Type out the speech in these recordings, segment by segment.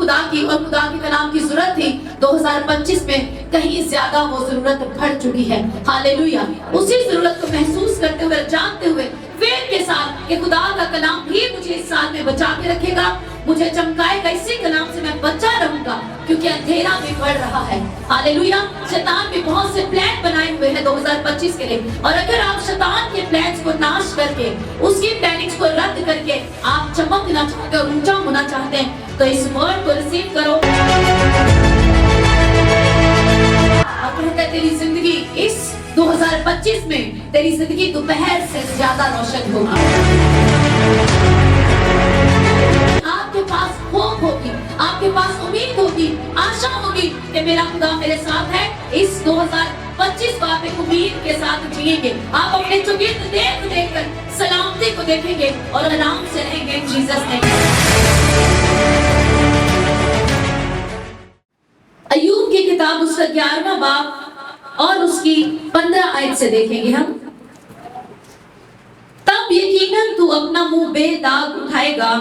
خدا کی اور خدا کے کلام کی ضرورت تھی، 2025 میں کہیں زیادہ وہ ضرورت بڑھ چکی ہے۔ ہاللیلویہ۔ اسی ضرورت کو محسوس کرتے ہوئے، جانتے ہوئے، فیض کے ساتھ کہ خدا کا کلام بھی مجھے اس سال میں بچا کے رکھے گا، مجھے چمکائے گا، اسی کلام سے میں بچا رہوں گا، کیونکہ اندھیرا بھی بڑھ رہا ہے۔ ہاللیلویہ۔ شیطان بھی بہت سے پلان بنائے ہوئے ہیں 2025 کے لیے، اور اگر آپ شیطان کے پلانز کو ناش کر کے، اس کی پلاننگز کو رد کر کے آپ چمکنا چاہتے ہیں اور اونچا ہونا چاہتے ہیں، تو اس ورڈ کو ریسیو کرو اور کہتا ہے تیری زندگی اس 2025 میں تیری زندگی دوپہر سے زیادہ روشن ہوگی۔ آپ کے پاس ہوپ ہوگی، آپ کے پاس امید ہوگی، آشا ہوگی کہ میرا خدا میرے ساتھ ہے۔ اس 2025 کو آپ ایک امید کے ساتھ جئیں گے۔ آپ اپنے چوگرد دیکھ دیکھ کر سلامتی کو دیکھیں گے اور آرام سے رہیں گے جیسس نے۔ ایوب کی کتاب اس کا 11واں باب اور اس کی 15 آیت سے دیکھیں گے ہم۔ تب یقیناً تو اپنا منہ بے داغ اٹھائے گا،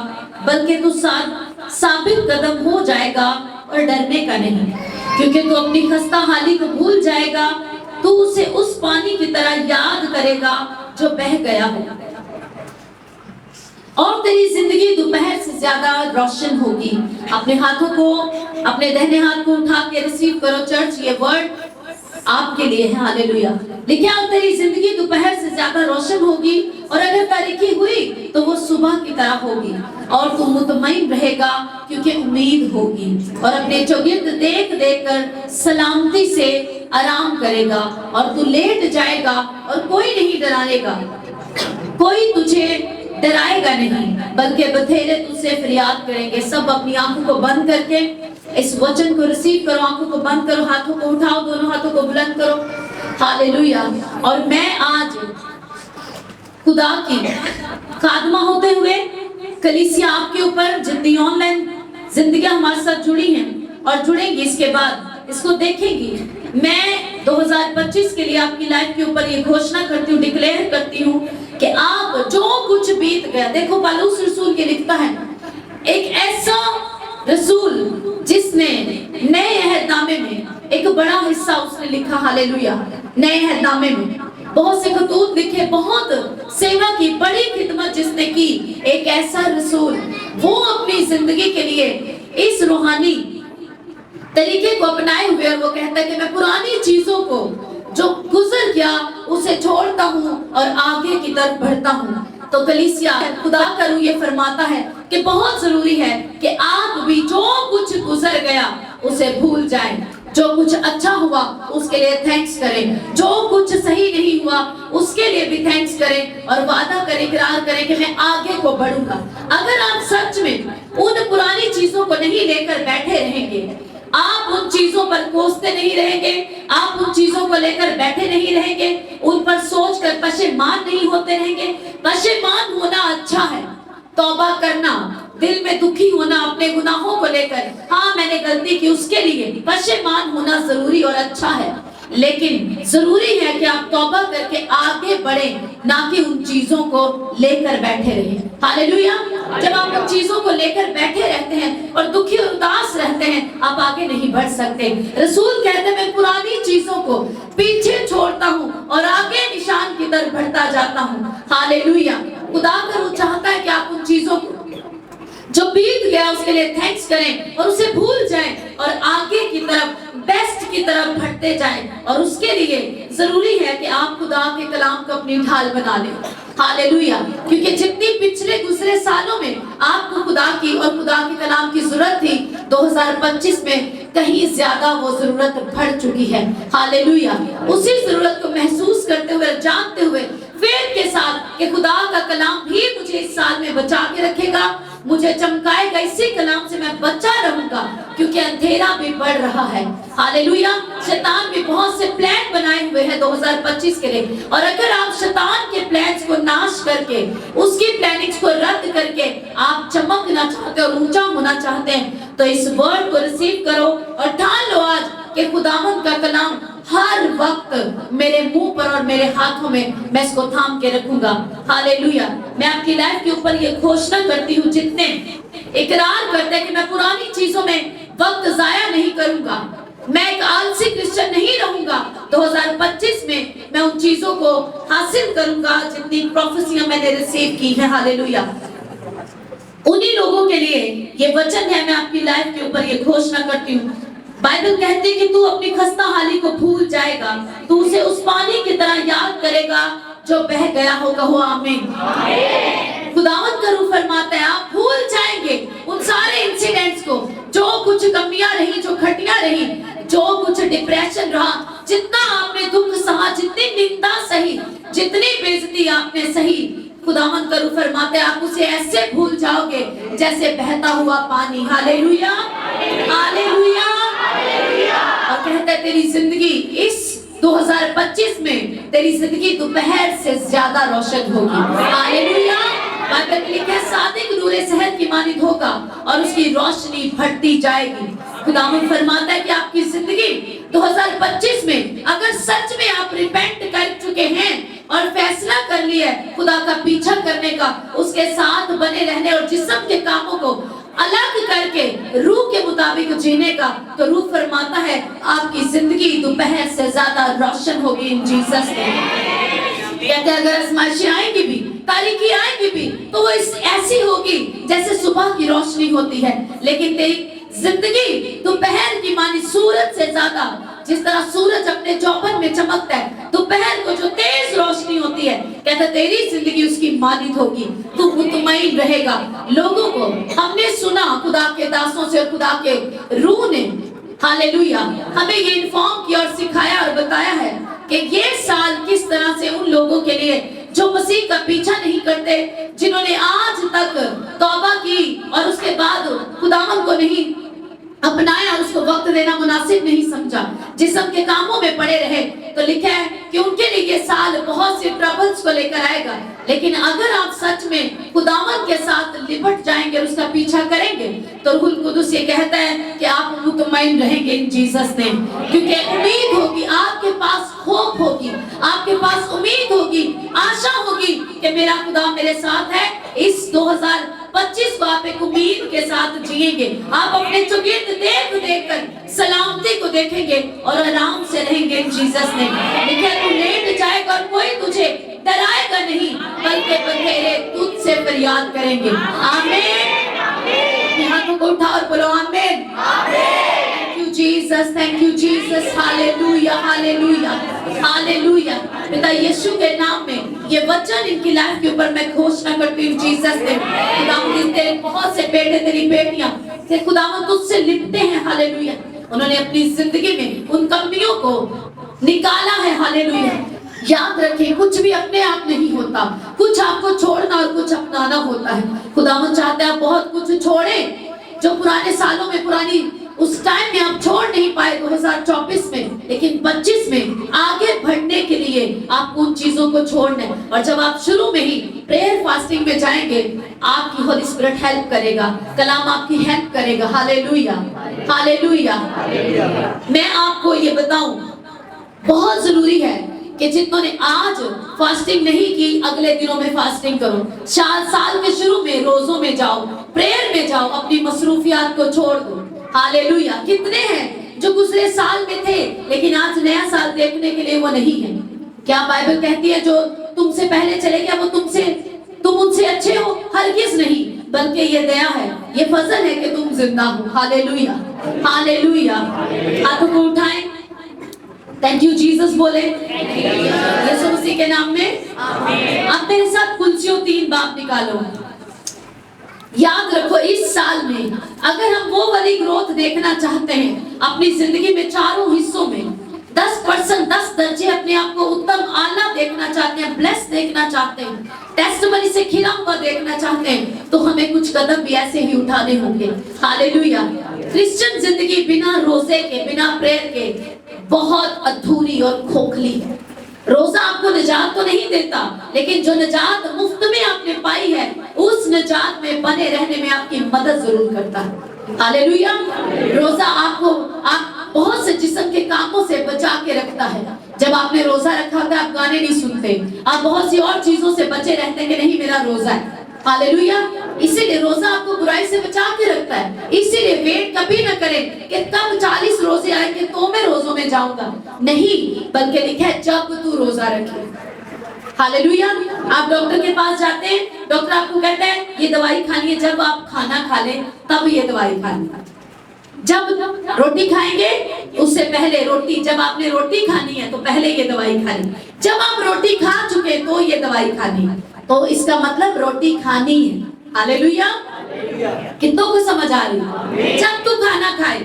بلکہ تو ثابت قدم ہو جائے گا اور ڈرنے کا نہیں، کیونکہ تو اپنی خستہ حالی کو بھول جائے گا، تو اسے اس پانی کی طرح یاد کرے گا جو بہہ گیا ہو، اور تیری زندگی دوپہر سے زیادہ روشن ہوگی۔ اپنے ہاتھوں کو، اپنے دہنے ہاتھ کو اٹھا کے ریسیو کرو چرچ، یہ ورڈ آپ کے لیے ہے۔ ہاللیلویہ۔ لکھا اور تیری زندگی دوپہر سے زیادہ روشن ہوگی، اور اگر تاریکی ہوئی تو وہ صبح کی طرح ہوگی، اور تو مطمئن رہے گا کیونکہ امید ہوگی، اور اپنے چوگرد دیکھ دیکھ کر سلامتی سے آرام کرے گا، اور تو لیٹ جائے گا اور کوئی نہیں ڈرانے گا، کوئی تجھے ڈرائے گا نہیں، بلکہ بتھیرے تجھ سے فریاد کریں گے۔ سب اپنی آنکھوں کو بند کر کے اس وچن کو ریسیو کرو، آنکھوں کو بند کرو، ہاتھوں کو اٹھاؤ، دونوں ہاتھوں کو بلند کرو۔ ہاللیلویہ۔ اور میں آج خدا کی خادمہ ہوتے ہوئے کلیسیا آپ کے اوپر جتنی آن لائن زندگیاں ہمارے ساتھ جڑی ہیں اور جڑیں گی، اس کے بعد اس کو دیکھیں گی، میں 2025 کے لیے آپ کی لائف کے اوپر یہ گھوشنا کرتی ہوں، ڈکلیئر کرتی ہوں کہ آپ جو کچھ بیت گیا، دیکھو پالوس رسول کے لکھتا ہے، ایک ایسا رسول جس نے نئے عہد نامے میں ایک بڑا حصہ اس نے لکھا۔ ہاللیلویہ۔ نئے عہد نامے میں بہت سے خطوط لکھے، بہت سیوا کی، بڑی خدمت جس نے کی، ایک ایسا رسول، وہ اپنی زندگی کے لیے اس روحانی طریقے کو اپنائے ہوئے، اور وہ کہتا ہے کہ میں پرانی چیزوں کو جو گزر گیا اسے چھوڑتا ہوں اور آگے کی طرف بڑھتا ہوں۔ تو کلیسیا خدا کا روح یہ فرماتا ہے کہ بہت ضروری ہے کہ آپ بھی جو کچھ گزر گیا اسے بھول جائیں، جو کچھ اچھا ہوا اس کے لیے تھینکس کریں، جو کچھ صحیح نہیں ہوا اس کے لیے بھی تھینکس کریں، اور وعدہ کریں، اقرار کریں کہ میں آگے کو بڑھوں گا۔ اگر آپ سچ میں ان پرانی چیزوں کو نہیں لے کر بیٹھے رہیں گے، آپ ان چیزوں پر کوستے نہیں رہیں گے، آپ ان چیزوں کو لے کر بیٹھے نہیں رہیں گے، ان پر سوچ کر پشیمان نہیں ہوتے رہیں گے۔ پشیمان ہونا اچھا ہے، توبہ کرنا، دل میں دکھی ہونا اپنے گناہوں کو لے کر، ہاں میں نے غلطی کی، اس کے لیے پشیمان ہونا ضروری اور اچھا ہے، لیکن ضروری ہے کہ آپ توبہ کر کے آگے بڑھیں، نہ کہ ان چیزوں کو لے کر بیٹھے رہیں۔ ہاللیلویہ۔ جب آپ ان چیزوں کو لے کر بیٹھے رہتے ہیں اور دکھی اور اداس رہتے ہیں، آپ آگے نہیں بڑھ سکتے۔ رسول کہتے ہیں میں پرانی چیزوں کو پیچھے چھوڑتا ہوں اور آگے نشان کی طرف بڑھتا جاتا ہوں۔ ہاللیلویہ۔ خدا کا روح چاہتا ہے کہ آپ ان چیزوں کو جو بیت گیا اس کے لیے تھینکس کریں اور اسے بھول جائیں اور آگے کی طرف، بیسٹ کی طرف بڑھتے جائیں، اور اس کے لیے ضروری ہے کہ آپ خدا کے کلام کو اپنی ڈھال بنا لیں۔ ہاللیلویہ۔ کیونکہ جتنی پچھلے گزرے سالوں میں آپ کو خدا کی اور خدا کے کلام کی ضرورت تھی، 2025 میں کہیں زیادہ وہ ضرورت بڑھ چکی ہے۔ ہاللیلویہ۔ اسی ضرورت کو محسوس کرتے ہوئے، جانتے ہوئے، فیض کے ساتھ کہ خدا کا کلام بھی مجھے اس سال میں بچا کے رکھے گا، مجھے چمکائے گا، اسی کلام سے میں بچا رہوں گا، کیونکہ اندھیرا بھی بڑھ رہا ہے۔ ہاللیلویہ۔ شیطان بھی بہت سے پلان بنائے ہوئے ہیں 2025 کے لیے، اور اگر آپ شیطان کے پلانز کو ناش کر کے، اس کی پلاننگز کو رد کر کے آپ چمکنا چاہتے اور اونچا ہونا چاہتے ہیں، تو اس ورڈ کو ریسیو کرو اور ٹھان لو آج کہ خداوند کا کلام ہر وقت میرے منہ پر اور میرے ہاتھوں میں اس کو تھام کے رکھوں گا۔ ہاللیلویہ۔ میں آپ کی لائف کے اوپر یہ گھوشنا کرتی ہوں، جتنے इकरार करते हैं कि मैं पुरानी चीजों में वक्त जाया नहीं करूंगा, मैं एक आलसी क्रिश्चियन नहीं रहूंगा। 2025 में मैं उन चीजों को हासिल करूंगा जितनी प्रोफेसियां मैंने रिसीव की है। हालेलुया। उन्हीं लोगों के लिए ये वचन है, मैं आपकी लाइफ के ऊपर ये घोषणा करती हूँ। बाइबल कहती है कि तू अपनी खस्ता हाली को भूल जाएगा, तू उसे उस पानी की तरह याद करेगा जो बह गया हो। कहो आमीन। खुदावंद का रूह फरमाता है आप भूल जाएंगे उन सारे इंसिडेंट्स को, जो कुछ कमियां रही, जो घटिया रही, जो कुछ डिप्रेशन रहा, जितना आपने दुख सहा, जितनी निंदा सही, जितनी बेइज्जती आपने सही, खुदावंद का रूह फरमाता है आप उसे ऐसे भूल जाओगे जैसे बहता हुआ पानी। Hallelujah, hallelujah. और कहता है तेरी जिंदगी इस 2025 में, तेरी जिंदगी दोपहर से ज्यादा रोशन होगी। हालेलुया। बाइबल में लिखा है सादिक नूरे सहर की मानित होगा और उसकी रोशनी बढ़ती जाएगी। खुदावंद फरमाता है कि आपकी जिंदगी 2025 में अगर सच में आप रिपेंट कर चुके हैं और फैसला कर लिया है खुदा का पीछा करने का, उसके साथ बने रहने और जिस्म के कामों को अलग करके रूह के मुताबिक जीने का, तो रूह फरमाता है आपकी जिंदगी दोपहर से ज्यादा रोशन होगी इन जीसस नेम। कहते हैं अगर आजमाइशें आएंगी भी, तारीकी आएंगी भी, तो वो ऐसी होगी जैसे सुबह की रोशनी होती है, लेकिन तेरी जिंदगी दोपहर की मानी सूरज से ज्यादा, जिस तरह सूरज अपने चौपन में चमकता है, दोपहर को जो तेज रोशनी होती है, कहता तेरी जिंदगी उसकी मानित होगी, तू मुतमईन रहेगा। लोगों को हमने सुना खुदा के दासों से और खुदा के रूह ने, हालेलुया, हमें ये इन्फॉर्म किया और सिखाया और बताया है कि ये साल किस तरह से उन लोगों के लिए जो मसीह का पीछा नहीं करते, जिन्होंने आज तक तौबा की और उसके बाद खुदावंद को नहीं अपनाया और उसको वक्त देना मुनासिब नहीं समझा, जिस्म के कामों में पड़े रहे, तो लिखा है कि उनके लिए ये साल बहुत से ट्रबल्स को लेकर आएगा। लेकिन अगर आप सच में खुदावंद के साथ लिपट जाएंगे और उसका पीछा करेंगे, तो रूहुल कुदुस ये कहता है कि आप मुतमईन रहेंगे इन जीसस नेम, क्योंकि उम्मीद होगी, आपके पास होप होगी, आपके पास उम्मीद होगी, आशा होगी कि मेरा खुदा मेरे साथ है। इस 2025 को आप एक उम्मीद के साथ जिएंगे, आप अपने चुगिर्द देख देख कर सलामती को देखेंगे और आराम से रहेंगे इन जीसस ने। लिखा तू लेट जाएगा और कोई तुझे डराएगा नहीं, बल्कि बखेरे तुझसे फरियाद करेंगे। आमीन। अपने हाथों को उठा और बोलो आमीन। Thank you Jesus, thank you Jesus. Hallelujah, hallelujah, hallelujah. पिता यीशु के नाम में ये वचन इनकी लाइफ के ऊपर मैं घोषणा करती हूँ जीसस ने। खुदावंद तेरे बहुत से बेटे, तेरी बेटियां से खुदावंद तुझसे लिपटे हैं। हालेलुया। उन्होंने अपनी जिंदगी में उन कमियों को निकाला है। हालेलुया। याद रखें कुछ भी अपने आप नहीं होता, कुछ आपको छोड़ना और कुछ अपनाना होता है। खुदावंद चाहता है आप बहुत कुछ छोड़ें जो पुराने सालों में, पुरानी उस टाइम में आप छोड़ नहीं पाए 2024 में, लेकिन 25 में आगे बढ़ने के लिए आपको उन चीजों को छोड़ना है। और जब आप शुरू में ही प्रेयर फास्टिंग में जाएंगे, आपकी होली स्पिरिट हेल्प करेगा, कलाम आपकी हेल्प करेगा। Hallelujah, hallelujah. मैं आपको ये बताऊं, बहुत जरूरी है कि जिन्होंने आज फास्टिंग नहीं की, अगले दिनों में फास्टिंग करो। साल के शुरू में रोजों में जाओ, प्रेयर में जाओ, अपनी मसरूफियात को छोड़ दो। हालेलुया। कितने हैं जो गुजरे साल में थे लेकिन आज नया साल देखने के लिए वो नहीं है। क्या बाइबल कहती है जो तुमसे पहले चले गया वो तुम उनसे अच्छे हो? हरगिज नहीं, बल्कि ये दया है, ये फजल है कि तुम जिंदा हो। Hallelujah, hallelujah. हाथों को उठाएं, थैंक यू जीसस बोले यीशु मसीह के नाम में आमीन। अब मेरे साथ कुलसियों 3 बाब निकालो। याद रखो इस साल में अगर हम वो वाली ग्रोथ देखना चाहते हैं अपनी जिंदगी में, चारों हिस्सों में 10% 10 दर्जे अपने आप को उत्तम आला देखना चाहते हैं, ब्लेस देखना चाहते हैं, टेस्टिमनी से खिला हुआ देखना चाहते हैं, तो हमें कुछ कदम भी ऐसे ही उठाने होंगे। हालेलुया। क्रिश्चियन जिंदगी बिना रोजे के, बिना प्रेयर के बहुत अधूरी और खोखली है। रोजा आपको निजात तो नहीं देता, लेकिन जो निजात मुफ्त में आपने पाई है, उस निजात में बने रहने में आपकी मदद जरूर करता है। हालेलुया। रोजा आपको बहुत से जिस्म के कामों से बचा के रखता है। जब आपने रोजा रखा होता है आप गाने नहीं सुनते, आप बहुत सी और चीजों से बचे रहते हैं कि नहीं मेरा रोजा है। हालेलुया। इसीलिए रोजा आपको बुराई से से बचा के रखता है। इसीलिए वेट कभी न करें कि कब 40 रोजे आएंगे तो मैं रोजों में जाऊंगा, नहीं, बल्कि लिखा है जब तू रोजा रखे। हालेलुया। आप डॉक्टर के पास जाते हैं, डॉक्टर आपको कहता है ये दवाई खानी है, जब आप खाना खा लें तब ये दवाई खानी है। जब रोटी खाएंगे उससे पहले रोटी, जब आपने रोटी खानी है तो पहले ये दवाई खानी, जब आप रोटी खा चुके तो ये दवाई खानी। तो इसका मतलब रोटी खानी है। हालेलुया। कितनों को समझ आ रही है? जब तू खाना खाए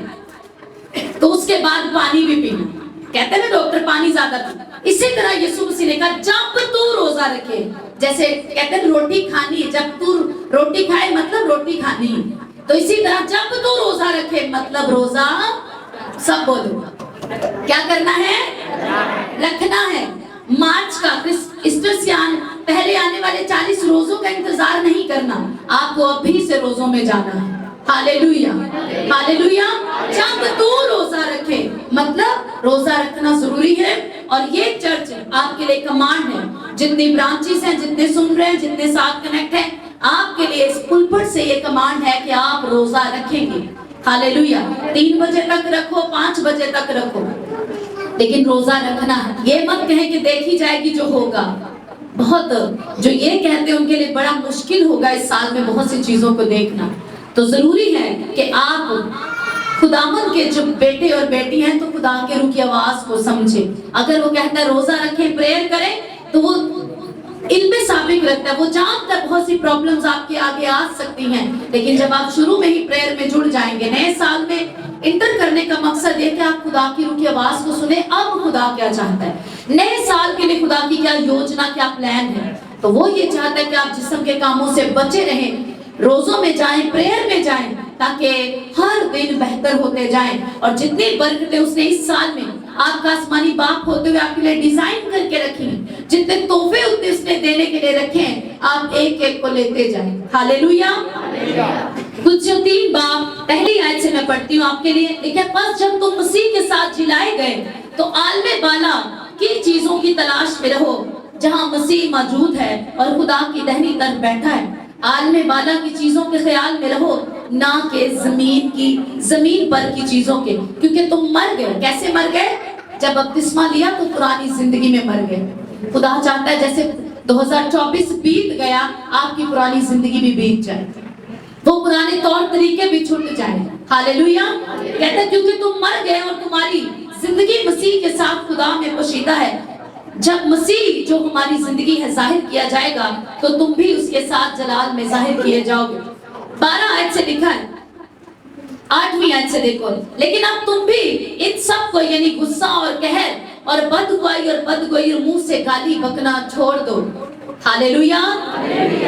तो उसके बाद पानी भी पीना। कहते हैं ना डॉक्टर पानी ज्यादा पी, इसी तरह यीशु मसीह ने कहा जब तू रोजा रखे, जैसे कहते हैं रोटी खानी है, जब तू रोटी खाए मतलब रोटी खानी है, तो इसी तरह जब तू रोजा रखे मतलब रोजा, सब बोलो क्या करना है? रखना है। मार्च का क्रिस्मस पहले आने वाले 40 रोजों का इंतजार नहीं करना, आपको अभी से रोजों में जाना है। Hallelujah, hallelujah. जब तू रोजा रखे मतलब रोजा रखना जरूरी है। और ये चर्च आपके लिए कमांड है, जितनी ब्रांचेस हैं, जितने सुन रहे हैं, जितने साथ कनेक्ट हैं, आपके लिए इस पुलपट से ये कमांड है कि आप रोजा रखेंगे। हालेलुया। 3 बजे तक रखो, 5 बजे तक रखो, लेकिन रोजा रखना है। ये मत कहें कि देखी जाएगी जो होगा। बहुत जो ये कहते हैं उनके लिए बड़ा मुश्किल होगा इस साल में बहुत सी चीजों को देखना। तो जरूरी है कि आप खुदावन के जो बेटे और बेटी हैं तो खुदा के रूह की आवाज को समझे। अगर वो कहता है रोजा रखें, प्रेयर करें, तो वो इल्म साबिक रखता है। वो जानता है बहुत सी प्रॉब्लम्स आपके आगे आ सकती हैं, लेकिन जब आप शुरू में ही प्रेयर में जुड़ जाएंगे, नए साल में इंटर करने का मकसद ये कि आप खुदा की रूह की आवाज को सुने। अब खुदा क्या चाहता है, नए साल के लिए खुदा की क्या योजना, क्या प्लान है, तो वो ये चाहता है कि आप जिस्म के कामों से बचे रहें, रोजों में जाएं, प्रेयर में जाएं, ताकि हर दिन बेहतर होते जाएं। और जितनी बरकतें उसने इस साल में आपका आसमानी बाप होते हुए आपके लिए डिजाइन करके रखी, जितने तोहफे उसने देने के लिए रखे हैं, आप एक एक को लेते जाएं। हालेलुया। कुछ 3 बाब पहली आयत से मैं पढ़ती हूँ आपके लिए। लिखा बस जब तुम मसीह के साथ जिलाए गए तो आलमे बाला की चीजों की तलाश में रहो जहाँ मसीह मौजूद है और खुदा की दाहिनी तरफ बैठा है। आलमे बाला की चीजों के ख्याल में रहो, ना कि जमीन पर की चीजों के, क्योंकि तुम मर गए। कैसे मर गए? जब बपतिस्मा लिया तो पुरानी जिंदगी में मर गए। खुदा चाहता है जैसे 2024 बीत गया, आपकी पुरानी जिंदगी भी बीत जाए, वो पुराने तौर तरीके भी छूट जाए। हालेलुया। कहता है क्योंकि तुम मर गए और तुम्हारी जिंदगी मसीह के साथ खुदा में पोशीदा है। जब मसीह जो हमारी जिंदगी है जाहिर किया जाएगा तो तुम भी उसके साथ जलाल में जाहिर किए जाओगे। 12 आयत से लिखा है, 8वीं आयत से देखो, लेकिन अब तुम भी इन सब को यानी गुस्सा और कहर और बदगुआई और बदगोई मुंह से गाली बकना छोड़ दो। हालेलुया।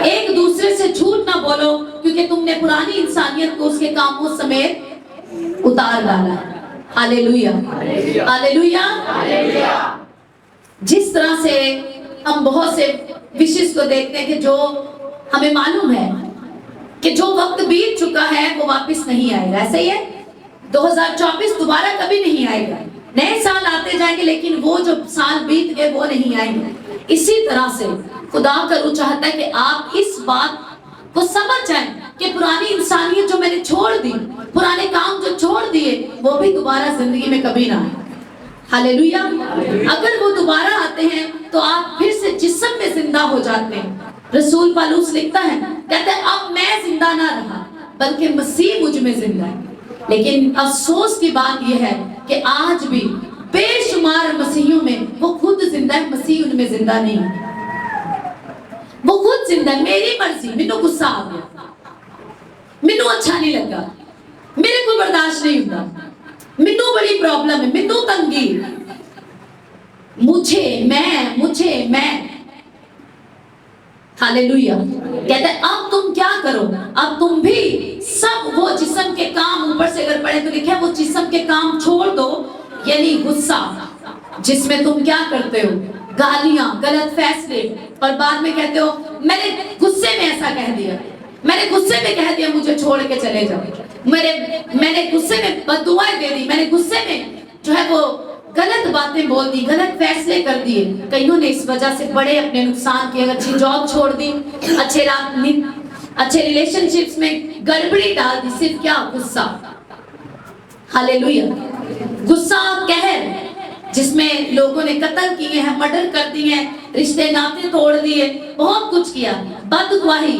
एक दूसरे से झूठ ना बोलो, क्योंकि तुमने पुरानी इंसानियत को उसके कामों समेत उतार डाला है। Hallelujah, hallelujah. जिस तरह से हम बहुत से विशेष को देखते हैं कि जो हमें मालूम है कि जो वक्त बीत चुका है वो वापस नहीं आएगा, ऐसे ही है। 2024 दोबारा कभी नहीं आएगा। नए साल आते जाएंगे, लेकिन वो जो साल बीत गए वो नहीं आएंगे। इसी तरह से खुदा का रूह चाहता है कि आप इस बात को समझ जाएं कि पुरानी इंसानियत जो मैंने छोड़ दी, पुराने काम जो छोड़ दिए, वो भी दोबारा जिंदगी में कभी ना आए। हालेलुया। अगर वो दोबारा आते हैं तो आप फिर से जिस्म में जिंदा हो जाते हैं। रसूल पौलुस लिखता है, कहते हैं अब मैं जिंदा ना रहा बल्कि मसीह मुझ में जिंदा है। लेकिन अफसोस की बात यह है कि आज भी बेशुमार मसीहियों में वो खुद जिंदा है, मसीह उनमें जिंदा नहीं है। वो खुद जिंदा है, मेरी मर्जी, मैनू गुस्सा आ गया, मैनू अच्छा नहीं लगा, मेरे को बर्दाश्त नहीं होता, मैनू बड़ी प्रॉब्लम है, मैनू तंगी, मुझे मैं। हालेलुया। कहते हैं अब तुम क्या करो, अब तुम भी सब वो जिस्म के काम, ऊपर से अगर पढ़े तो लिखा है वो जिस्म के काम छोड़ दो, यानी गुस्सा जिसमें तुम क्या करते हो, गालियां, गलत फैसले, और बाद में कहते हो मैंने गुस्से में ऐसा कह दिया, मैंने गुस्से में कह दिया मुझे छोड़ के चले जाओ, मैंने गुस्से में बददुआएं दे दी, मैंने गुस्से में जो है वो गलत बातें बोल दी, गलत फैसले कर दिए। कईयों ने इस वजह से बड़े अपने नुकसान किए, अच्छी जॉब छोड़ दी, अच्छे अच्छे रिलेशनशिप्स में गड़बड़ी डाल दी, सिर्फ क्या? गुस्सा। हालेलुया। गुस्सा, कहर, जिसमें लोगों ने कत्ल किए हैं, मर्डर कर दिए हैं, रिश्ते नाते तोड़ दिए, बहुत कुछ किया। बदगवाही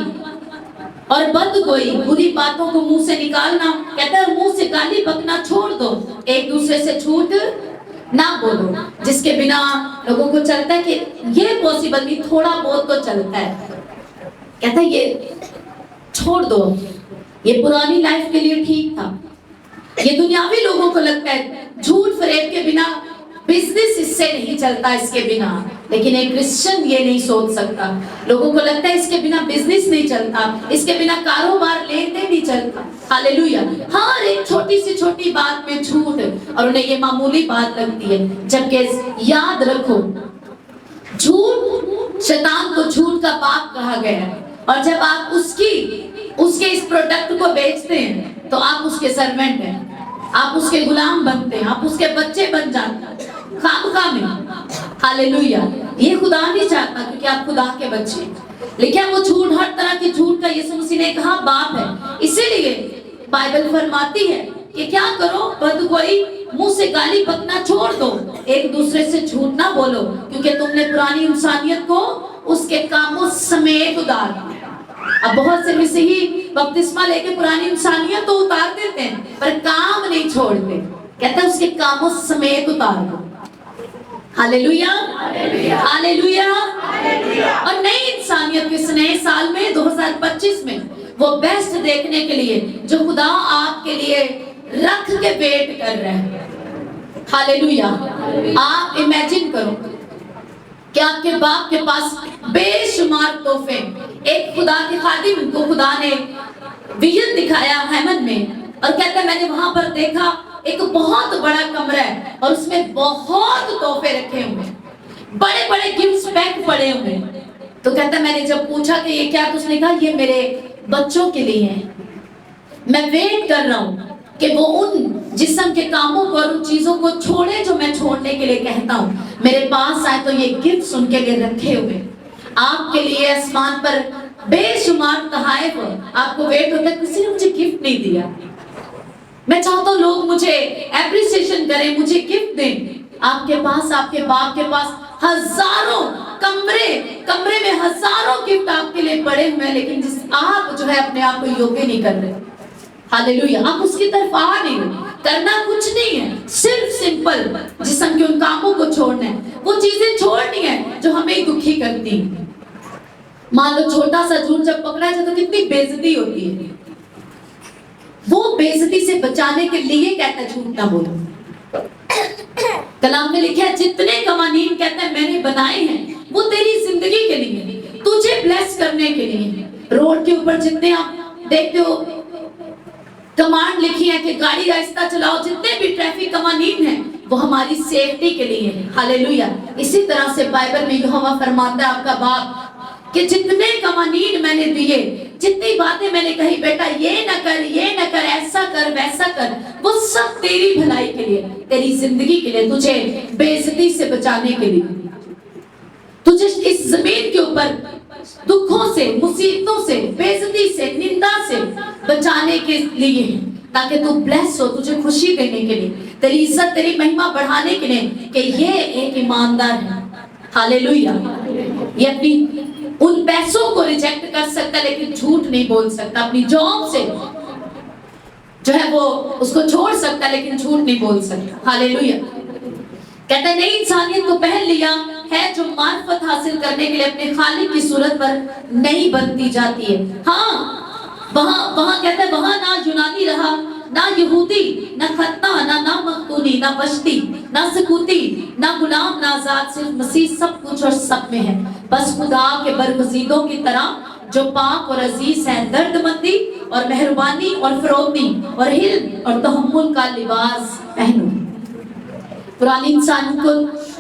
और बदगोई, बुरी बातों को मुंह से निकालना। कहता है मुंह से गाली बकना छोड़ दो, एक दूसरे से झूठ ना बोलो, जिसके बिना लोगों को चलता है कि ये पॉसिबल नहीं, थोड़ा बहुत तो चलता है। कहता है ये छोड़ दो, ये पुरानी लाइफ के लिए ठीक था। ये दुनियावी लोगों को लगता है झूठ फरेब के बिना बिजनेस इससे नहीं चलता, इसके बिना। लेकिन एक क्रिश्चियन ये नहीं सोच सकता। लोगों को लगता है इसके बिना बिजनेस नहीं चलता, इसके बिना कारोबार लेन देन नहीं चलता। हालेलुया। हर एक छोटी से छोटी बात में झूठ, और उन्हें ये मामूली बात लगती है। जबकि याद रखो, झूठ, शैतान को झूठ का बाप कहा गया है। और जब आप उसके इस प्रोडक्ट को बेचते हैं तो आप उसके सर्वेंट हैं, आप उसके गुलाम बनते हैं, आप उसके बच्चे बन जाते हैं खामखा में। हालेलुया। ये खुदा नहीं चाहता, क्योंकि आप खुदा के बच्चे। लेकिन वो झूठ, हर तरह की झूठ का यीशु मसीह ने कहा बाप है। इसीलिए बाइबल फरमाती है कि क्या करो? बदगोई, मुंह से गाली बकना छोड़ दो, एक दूसरे से झूठ ना बोलो, क्योंकि तुमने पुरानी इंसानियत को उसके कामों समेत उतार दिया। अब बहुत से मसीही बपतिस्मा लेके पुरानी इंसानियत तो उतार देते हैं, पर काम नहीं छोड़ते। कहता है उसके कामों समेत उतार दो। Hallelujah, hallelujah. और नई इंसानियत के इस नए साल में 2025 में वो बेस्ट देखने के लिए जो खुदा आपके लिए रख के वेट कर रहे हैं। हालेलुया। आप इमेजिन करो कि आपके बाप के पास बेशुमार तोहफे, एक खुदा के खादिम को खुदा ने विजन दिखाया हेमन में, और कहता है मैंने वहां पर देखा एक बहुत बड़ा कमरा है और उसमें बहुत तोहफे रखे हुए हैं, बड़े बड़े गिफ्ट्स पैक पड़े हुए हैं। तो कहता है मैंने जब पूछा कि ये क्या, तो उसने कहा ये मेरे बच्चों के लिए है। मैं वेट कर रहा हूँ कि वो उन जिस्म के कामों को और उन चीजों को छोड़े जो मैं छोड़ने के लिए कहता हूँ, मेरे पास आए तो ये गिफ्ट्स उनके लिए रखे हुए। आपके लिए आसमान पर बेशुमार तोहफे, आपको वेट होता है किसी ने मुझे गिफ्ट नहीं दिया। मैं चाहता हूँ लोग मुझे एप्रिसिएशन करें, मुझे गिफ्ट दें। आपके पास, आपके बाप के पास हजारों कमरे में हजारों गिफ्ट आपके लिए पड़े हुए हैं, लेकिन जिस आप जो है अपने आप को योग्य नहीं कर रहे। हालेलुया। आप उसकी तरफ आ नहीं रहे। करना कुछ नहीं है, सिर्फ सिंपल जिस्म के उन कामों को छोड़ना है, वो चीजें छोड़नी है जो हमें दुखी करती हैं। मान लो छोटा सा झूठ जब पकड़ा जाए तो कितनी बेइज्जती होती है। वो बेइज्जती से बचाने के लिए कहता है झूठ ना बोलो। कलाम में लिखा है जितने कवानीन कहता है मैंने बनाए हैं वो तेरी जिंदगी के लिए, तुझे ब्लेस करने के लिए। रोड के ऊपर जितने आप देखते हो कमांड लिखी है कि गाड़ी रास्ता चलाओ, जितने भी ट्रैफिक कवानीन हैं वो हमारी सेफ्टी के लिए है। हालेलुया। इसी तरह से बाइबल में यहोवा फरमाता है आपका बाप कि जितने कवानीन मैंने दिए, जितनी बातें मैंने कही बेटा ये न कर, ये न कर, ऐसा कर, वैसा कर, वो सब तेरी भलाई के लिए, तेरी जिंदगी के लिए, तुझे बेइज्जती से बचाने के लिए, तुझे इस जमीन के ऊपर दुखों से, मुसीबतों से, बेइज्जती से, निंदा से बचाने के लिए, ताकि तू ब्लेस हो, तुझे खुशी देने के लिए, तेरी इज्जत, तेरी महिमा बढ़ाने के लिए कि ये एक ईमानदार है। हालेलुया। ये अपनी उन पैसों को रिजेक्ट कर सकता लेकिन झूठ नहीं बोल सकता। अपनी जॉब से जो है वो उसको छोड़ सकता लेकिन झूठ नहीं बोल सकता। हालेलुया। कहता है नई इंसानियत को पहन लिया है जो मार्फत हासिल करने के लिए अपने खालिक की सूरत पर नहीं बनती जाती है। हाँ, वहां कहता है वहां ना यूनानी रहा, ना यहूदी, ना खतना, ना मखतूनी, ना बश्ती, ना सकूती, ना गुलाम, ना आजाद, सिर्फ मसीह सब कुछ और सब में है। बस खुदा के बरगज़ीदों की तरह जो पाक और अजीज है, दर्दमंदी और मेहरबानी और फरोख्ती और हिल्म और तहम्मुल का लिबास पहनो। पुरानी इंसान को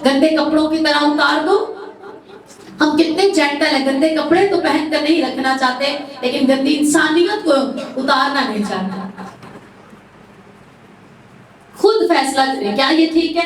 गंदे कपड़ों की तरह उतार दो। हम कितने जेंटल हैं, गंदे कपड़े तो पहन कर नहीं रखना चाहते, लेकिन गंदी इंसानियत को उतारना नहीं चाहते। खुद फैसला करें क्या ये ठीक है।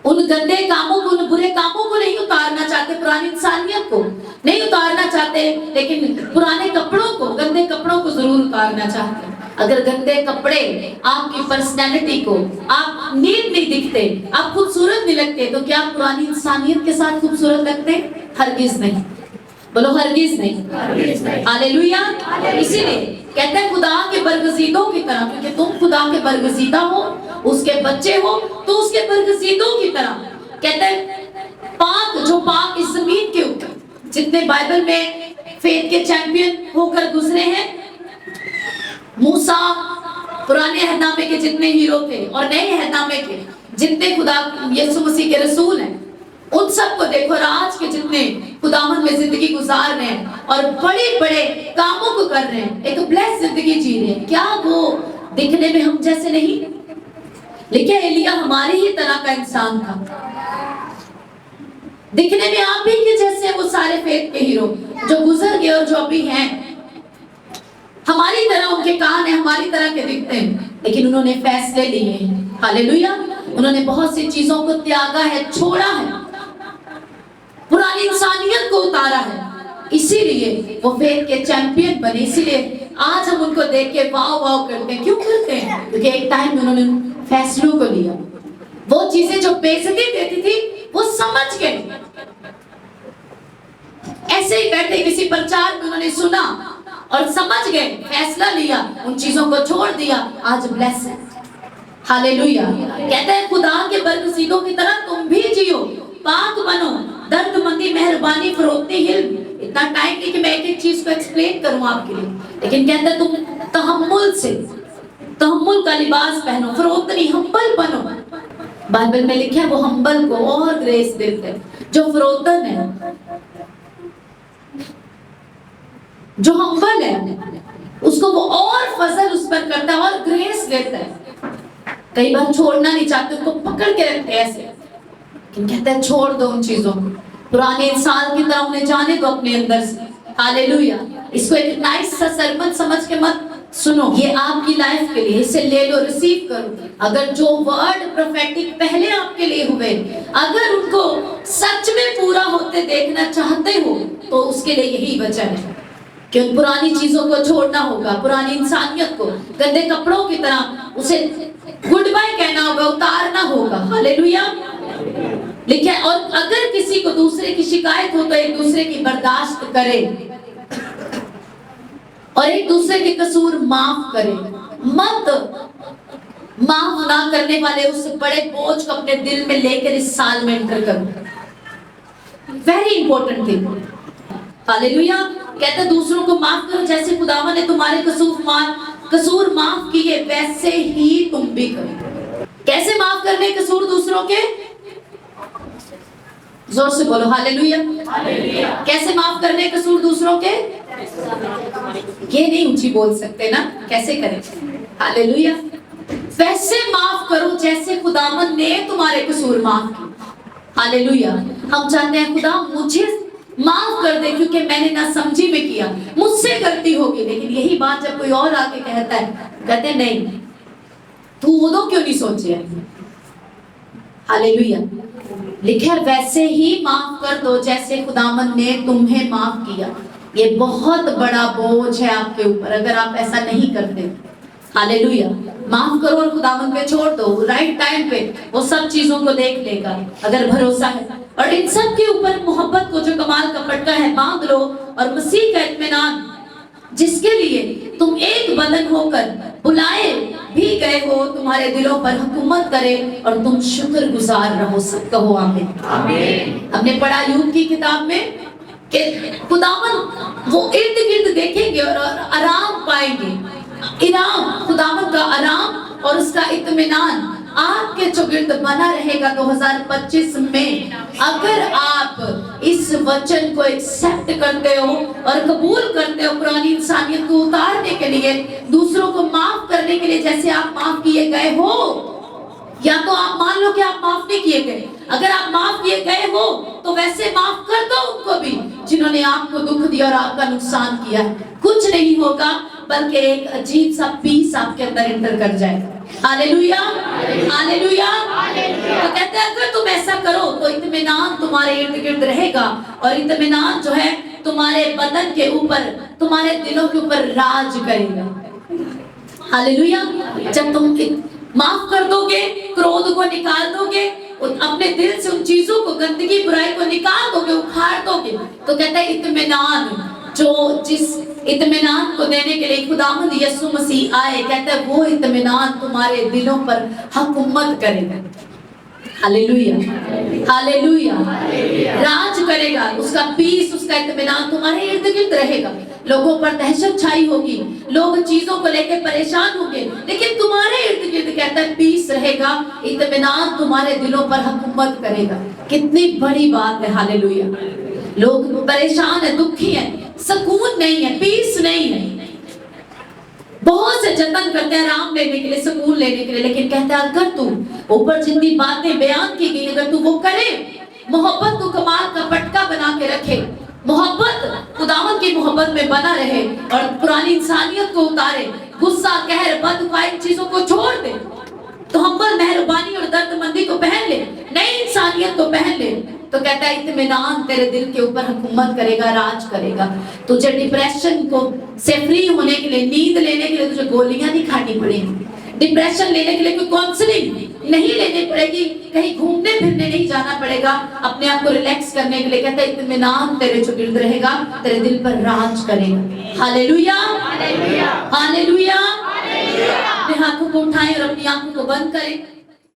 उन गंदे कामों को, उन बुरे कामों को नहीं उतारना चाहते, पुरानी इंसानियत को नहीं उतारना चाहते, लेकिन पुराने कपड़ों को, गंदे कपड़ों को जरूर उतारना चाहते हैं। अगर गंदे कपड़े आपकी पर्सनैलिटी को, आप नीट नहीं दिखते, आप खूबसूरत नहीं लगते, तो क्या आप पुरानी इंसानियत के साथ खूबसूरत लगते? हरगिज नहीं। बोलो हरगिज नहीं। हालेलुया। इसीलिए कहते हैं खुदा के बरगजीदों की तरह, क्योंकि तुम खुदा के बरगजीदा हो, उसके बच्चे हो, तो उसके बरगजीदों की तरह। कहते हैं पाक, जो पाक इस जमीन के ऊपर जितने बाइबल में फेथ के चैंपियन होकर गुजरे हैं, मूसा, पुराने अहदनामे के जितने हीरो थे और नए अहदनामे के जितने खुदा यीशु मसीह के रसूल हैं, उन सबको देखो, और आज के जितने खुदावंद में जिंदगी गुजार रहे हैं और बड़े बड़े कामों को कर रहे हैं, एक ब्लेस जिंदगी जी रहे हैं, क्या वो दिखने में हम जैसे नहीं? लेकिन एलिया हमारी ही तरह का इंसान था, दिखने में आप ही के जैसे वो सारे फेथ के हीरो जो गुजर गए और जो अभी हैं, हमारी तरह उनके कान है, हमारी तरह के दिखते हैं, लेकिन उन्होंने फैसले लिए हैं। हालेलुया। उन्होंने बहुत सी चीजों को त्यागा है, छोड़ा है, पुरानी इंसानियत को उतारा है, इसीलिए वो फेथ के चैंपियन बने। इसीलिए आज हम उनको देख के वाव वाव करते हैं। क्यों करते हैं? क्योंकि एक टाइम में उन्होंने फैसलों को लिया, वो चीजें जो बेइज्जती देती थी वो समझ गए। ऐसे ही बैठे किसी प्रचार में उन्होंने सुना और समझ गए, फैसला लिया, उन चीजों को छोड़ दिया, आज ब्लेस है। हालेलुया। कहते हैं खुदा के बरगजीदों की तरह तुम भी जियो, पाक बनो, दर्दमंदी, मेहरबानी, फरोख्ती, हिल्म। इतना टाइम नहीं कि मैं एक एक चीज को एक्सप्लेन करूं आपके लिए, लेकिन कहते हैं तुम तहम्मुल से, तहम्मुल का लिबास पहनो, फरोख्त नहीं, हम्बल बनो। बाइबल में लिखा है वो हम्बल को और ग्रेस देते हैं, जो फरोख्तन है, जो हम्बल है, उसको वो और फजल उस पर करता है और ग्रेस देता है। कई बार छोड़ना नहीं चाहते, उनको पकड़ के रखते हैं ऐसे, लेकिन कहते हैं छोड़ दो उन चीजों को, पुराने इंसान की तरह उन्हें जाने दो अपने अंदर से। हालेलुया। इसको एक नाइस सा सरमन समझ के मत सुनो, ये आपकी लाइफ के लिए, इसे ले लो, रिसीव करो। अगर जो वर्ड प्रोफेटिक पहले आपके लिए हुए, अगर उनको सच में पूरा होते देखना चाहते हो, तो उसके लिए यही वचन है कि उन पुरानी चीजों को छोड़ना होगा, पुरानी इंसानियत को, गंदे कपड़ों की तरह उसे गुड बाय कहना होगा, उतारना होगा। हालेलुया। लिखा है, और अगर किसी को दूसरे की शिकायत हो तो एक दूसरे की बर्दाश्त करे और एक दूसरे के कसूर माफ करे। मत माफ ना करने वाले उस बड़े बोझ को अपने दिल में लेकर इस साल में एंटर करो। Very important thing. हालेलुया। कहते दूसरों को माफ करो, जैसे खुदावन ने तुम्हारे कसूर माफ किए, वैसे ही तुम भी करो। कैसे माफ करने कसूर दूसरों के? जोर से बोलो हालेलुया। कैसे माफ करने कसूर दूसरों के? ये नहीं ऊंची बोल सकते ना, कैसे करें? हालेलुया। वैसे माफ करो जैसे खुदावन ने तुम्हारे कसूर माफ किए। हालेलुया। हम चाहते हैं खुदा मुझे माफ कर दे, क्योंकि मैंने ना समझी में किया, मुझसे गलती होगी। लेकिन यही बात जब कोई और आके कहता है, कहते नहीं तू वो क्यों नहीं सोचे? हालेलुया। लिखा है वैसे ही माफ कर दो जैसे खुदावन ने तुम्हें माफ किया। ये बहुत बड़ा बोझ है आपके ऊपर अगर आप ऐसा नहीं करते। हालेलुया। माफ करो और खुदावन पे छोड़ दो, राइट टाइम पे वो सब चीजों को देख लेगा अगर भरोसा है। और इन सब के ऊपर मोहब्बत को जो कमाल का पटका है बांध लो, और मसीह का इत्मीनान जिसके लिए तुम एक बदन होकर बुलाए भी गए हो, तुम्हारे दिलों पर हुकूमत करे और तुम शुक्र गुजार रहो। सब कहो आमीन। आमीन। हमने पढ़ा यूब की किताब में कि खुदावन वो इर्द गिर्द देखेंगे और आराम पाएंगे। इनाम खुदावन का आराम और उसका इत्मीनान आपके चौगिर्द बना रहेगा 2025 में, अगर आप इस वचन को एक्सेप्ट करते हो और कबूल करते हो। पुरानी इंसानियत को उतारने के लिए, दूसरों को माफ करने के लिए, जैसे आप माफ किए गए हो, या तो आप मान लो कि आप माफ नहीं किए गए, अगर आप माफ किए गए हो तो वैसे माफ कर दो उनको भी जिन्होंने आपको दुख दिया और आपका नुकसान किया। कुछ नहीं होगा, बल्कि एक अजीब सा पीस आपके अंदर एंटर कर जाएगा। हालेलुया। हालेलुया। तो कहते हैं अगर तुम ऐसा करो तो इत्मीनान तुम्हारे इर्द गिर्द रहेगा और इत्मीनान जो है तुम्हारे बदन के ऊपर, तुम्हारे दिलों के ऊपर राज करेगा। हालेलुया। जब तुम माफ कर दोगे, क्रोध को निकाल दोगे, अपने दिल से उन चीजों को, गंदगी बुराई को निकाल दोगे, उखाड़ दोगे, तो कहता है इत्मीनान, जो जिस इत्मीनान को देने के लिए खुदावंद यीशु मसीह आए, कहता है वो इत्मीनान तुम्हारे दिलों पर हुकूमत करेगा। हालेलुया, हालेलुया, राज करेगा। उसका पीस, उसका इत्मीनान तुम्हारे इर्द गिर्द रहेगा। लोगों पर दहशत छाई होगी, लोग चीजों को लेकर परेशान होंगे, लेकिन तुम्हारे इर्द गिर्द कहता है पीस रहेगा, इत्मीनान तुम्हारे दिलों पर हुकूमत करेगा। कितनी बड़ी बात है। हालेलुया। लोग परेशान है, दुखी है, सुकून नहीं है, पीस नहीं है, बहुत से जतन करते हैं आराम लेने के लिए, सुकून लेने के लिए, लेकिन कहता है अगर तू ऊपर जितनी बातें बयान की गई अगर तू वो करे, मोहब्बत को कमाल का पटका बना के रखे, मोहब्बत खुदावंद की मोहब्बत में बना रहे और पुरानी इंसानियत को उतारे, गुस्सा, कहर, बददुआई इन चीजों को छोड़ दे, तो हम्बल, मेहरबानी और दर्दमंदी को पहन ले, नई इंसानियत को पहन ले, तो कहता है इत्मीनान तेरे दिल के ऊपर हुकूमत करेगा, राज करेगा। तुझे डिप्रेशन को से फ्री होने के लिए, नींद लेने के लिए तुझे गोलियां नहीं खानी पड़ेंगी, डिप्रेशन लेने के लिए कोई काउंसलिंग नहीं लेनी पड़ेगी, कहीं घूमने फिरने नहीं जाना पड़ेगा, अपने आप को रिलैक्स करने के लिए कहता है इत्मीनान तेरे जो गिर्द रहेगा, तेरे दिल पर राज करेगा। Hallelujah, hallelujah, hallelujah. अपने हाथों को उठाएं और अपनी आंखों को बंद करें।